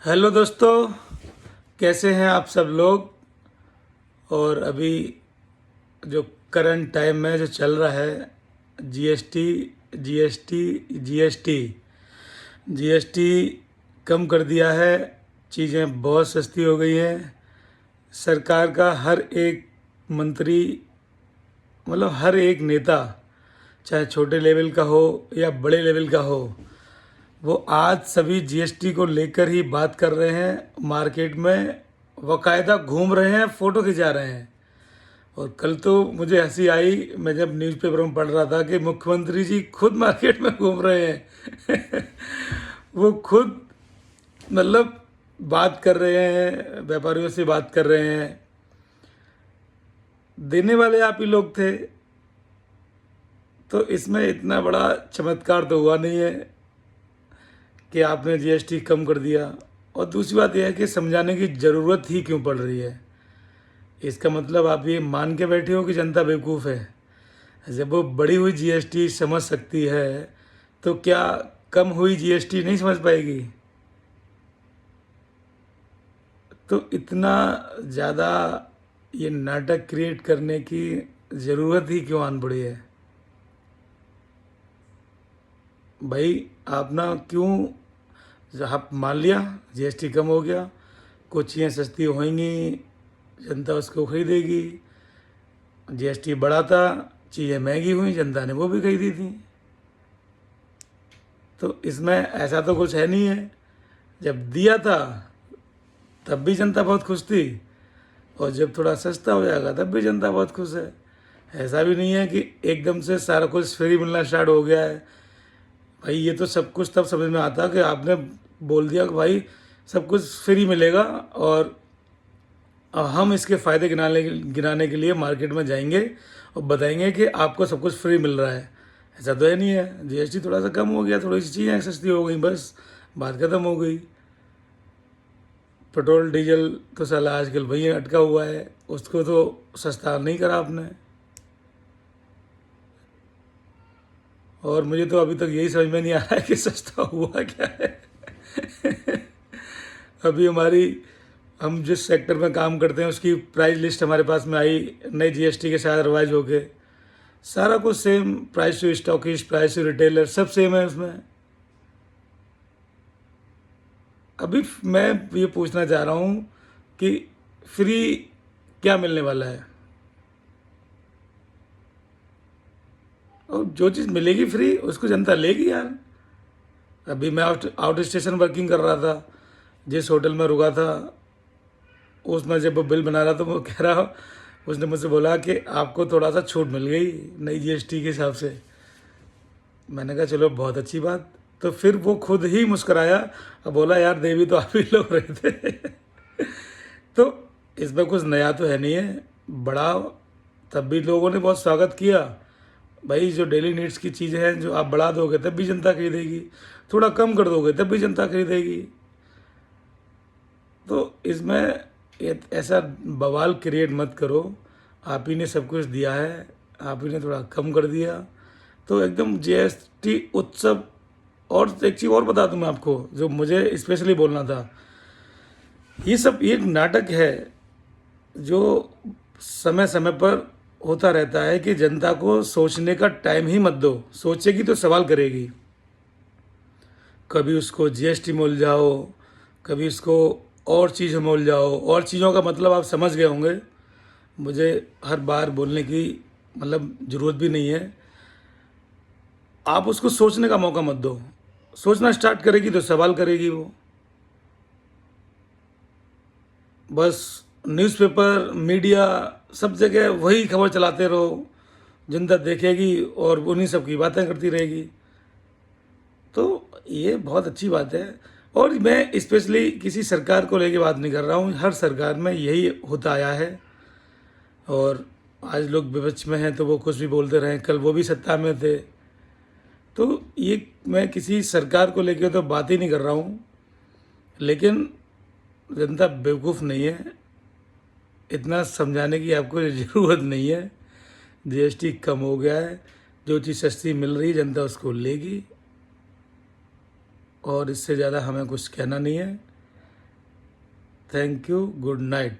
Hello दोस्तों, कैसे हैं आप सब लोग। और अभी जो करंट टाइम में जो चल रहा है, जीएसटी जीएसटी जीएसटी जीएसटी कम कर दिया है। चीज़ें बहुत सस्ती हो गई हैं। सरकार का हर एक मंत्री, मतलब हर एक नेता, चाहे छोटे लेवल का हो या बड़े लेवल का हो, वो आज सभी जीएसटी को लेकर ही बात कर रहे हैं। मार्केट में वकायदा घूम रहे हैं, फोटो खिंचा रहे हैं। और कल तो मुझे हंसी आई, मैं जब न्यूज़पेपर में पढ़ रहा था कि मुख्यमंत्री जी खुद मार्केट में घूम रहे हैं। वो खुद, मतलब बात कर रहे हैं, व्यापारियों से बात कर रहे हैं। देने वाले आप ही लोग थे, तो इसमें इतना बड़ा चमत्कार तो हुआ नहीं है कि आपने जीएसटी कम कर दिया। और दूसरी बात यह है कि समझाने की ज़रूरत ही क्यों पड़ रही है। इसका मतलब आप ये मान के बैठे हो कि जनता बेवकूफ़ है। जब वो बढ़ी हुई जीएसटी समझ सकती है, तो क्या कम हुई जीएसटी नहीं समझ पाएगी। तो इतना ज़्यादा ये नाटक क्रिएट करने की ज़रूरत ही क्यों आन पड़ी है। भाई आप ना क्यों, आप मान लिया जीएसटी कम हो गया, कुछ चीज़ें सस्ती होंगी, जनता उसको खरीदेगी। जीएसटी बढ़ा था, चीज़ें महंगी हुई, जनता ने वो भी खरीदी थी। तो इसमें ऐसा तो कुछ है नहीं है। जब दिया था तब भी जनता बहुत खुश थी, और जब थोड़ा सस्ता हो जाएगा तब भी जनता बहुत खुश है। ऐसा भी नहीं है कि एकदम से सारा कुछ फ्री मिलना स्टार्ट हो गया है। भाई ये तो सब कुछ तब समझ में आता कि आपने बोल दिया कि भाई सब कुछ फ्री मिलेगा, और हम इसके फ़ायदे गिनाने के लिए मार्केट में जाएंगे और बताएंगे कि आपको सब कुछ फ्री मिल रहा है। ऐसा तो है नहीं है। जीएसटी थोड़ा सा कम हो गया, थोड़ी सी चीज़ें सस्ती हो गई, बस बात खत्म हो गई। पेट्रोल डीजल तो साला आजकल वही अटका हुआ है, उसको तो सस्ता नहीं करा आपने। और मुझे तो अभी तक यही समझ में नहीं आ रहा है कि सस्ता हुआ क्या है। अभी हम जिस सेक्टर में काम करते हैं उसकी प्राइस लिस्ट हमारे पास में आई, नई जीएसटी के साथ रिवाइज होके। सारा कुछ same, price to stockist, price to retailer, सब सेम है उसमें। अभी मैं ये पूछना चाह रहा हूँ कि फ्री क्या मिलने वाला है। और जो चीज़ मिलेगी फ्री उसको जनता लेगी यार। अभी मैं आउट स्टेशन वर्किंग कर रहा था, जिस होटल में रुका था, उसमें जब वो बिल बना रहा था, वो कह रहा, उसने मुझसे बोला कि आपको थोड़ा सा छूट मिल गई नई जीएसटी के हिसाब से। मैंने कहा चलो बहुत अच्छी बात। तो फिर वो खुद ही मुस्कुराया और बोला यार देवी तो आप ही लोग रहे थे। तो इसमें कुछ नया तो है नहीं है। बड़ा तब भी लोगों ने बहुत स्वागत किया। भाई जो डेली नीड्स की चीज़ें हैं, जो आप बढ़ा दोगे तब भी जनता खरीदेगी, थोड़ा कम कर दोगे तब भी जनता खरीदेगी। तो इसमें ऐसा बवाल क्रिएट मत करो। आप ही ने सब कुछ दिया है, आप ही ने थोड़ा कम कर दिया, तो एकदम जीएसटी उत्सव। और एक चीज़ और बता दूं मैं आपको, जो मुझे स्पेशली बोलना था, ये सब एक नाटक है जो समय समय पर होता रहता है कि जनता को सोचने का टाइम ही मत दो। सोचेगी तो सवाल करेगी। कभी उसको जीएसटी में उलझाओ, कभी उसको और चीज़ों में उलझाओ। और चीज़ों का मतलब आप समझ गए होंगे, मुझे हर बार बोलने की मतलब ज़रूरत भी नहीं है। आप उसको सोचने का मौका मत दो। सोचना स्टार्ट करेगी तो सवाल करेगी वो। बस न्यूज़पेपर, मीडिया, सब जगह वही खबर चलाते रहो, जनता देखेगी और उन्हीं सब की बातें करती रहेगी। तो ये बहुत अच्छी बात है। और मैं स्पेशली किसी सरकार को लेके बात नहीं कर रहा हूँ, हर सरकार में यही होता आया है। और आज लोग विपक्ष में हैं तो वो कुछ भी बोलते रहे, कल वो भी सत्ता में थे। तो ये मैं किसी सरकार को लेके तो बात ही नहीं कर रहा हूँ, लेकिन जनता बेवकूफ़ नहीं है, इतना समझाने की आपको ज़रूरत नहीं है। जीएसटी कम हो गया है, जो चीज़ सस्ती मिल रही है जनता उसको लेगी, और इससे ज़्यादा हमें कुछ कहना नहीं है। Thank you, good night.